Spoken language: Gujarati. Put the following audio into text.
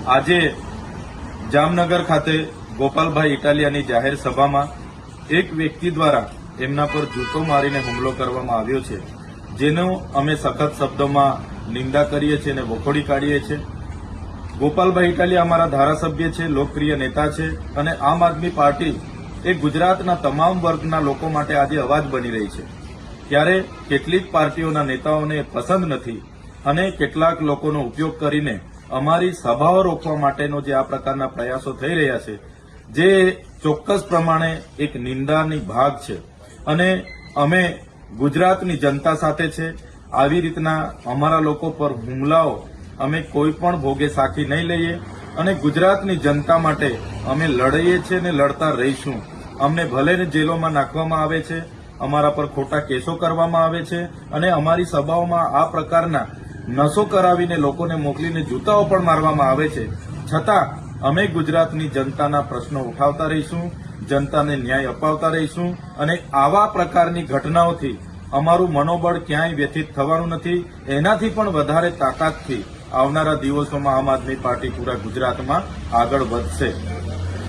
આજે જામનગર ખાતે ગોપાલભાઈ ઇટાલિયાની જાહેર સભામાં એક વ્યક્તિ દ્વારા એમના પર જૂતો મારીને હુમલો કરવામાં આવ્યો છે, જેનો અમે સખત શબ્દોમાં નિંદા કરીએ છીએ અને વખોડી કાઢીએ છીએ। ગોપાલભાઈ ઇટાલિયા અમારા ધારાસભ્ય છે, લોકપ્રિય નેતા છે અને આમ આદમી પાર્ટી એ ગુજરાતના તમામ વર્ગના લોકો માટે આજે અવાજ બની રહી છે। ત્યારે કેટલીક પાર્ટીઓના નેતાઓને પસંદ નથી અને કેટલાક લોકોનો ઉપયોગ કરીને અમારી સભાઓ રોકવા માટેનો જે આ પ્રકારના પ્રયાસો થઈ રહ્યા છે, જે ચોક્કસ પ્રમાણે એક નિંદાની ભાગ છે અને અમે ગુજરાતની જનતા સાથે છે। આવી રીતના અમારા લોકો પર હુમલાઓ અમે કોઈ પણ ભોગે સાખી નહીં લઈએ અને ગુજરાતની જનતા માટે અમે લડીએ છીએ અને લડતા રહીશું। અમને ભલે જેલોમાં નાખવામાં આવે છે, અમારા પર ખોટા કેસો કરવામાં આવે છે અને અમારી સભાઓમાં આ પ્રકારના નશો કરાવીને લોકોને મોકલીને જૂતાઓ પણ મારવામાં આવે છે, છતાં અમે ગુજરાતની જનતાના પ્રશ્નો ઉઠાવતા રહીશું, જનતાને ન્યાય અપાવતા રહીશું અને આવા પ્રકારની ઘટનાઓથી અમારું મનોબળ ક્યાંય વ્યથિત થવાનું નથી। એનાથી પણ વધારે તાકાતથી આવનારા દિવસોમાં આમ આદમી પાર્ટી પૂરા ગુજરાતમાં આગળ વધશે।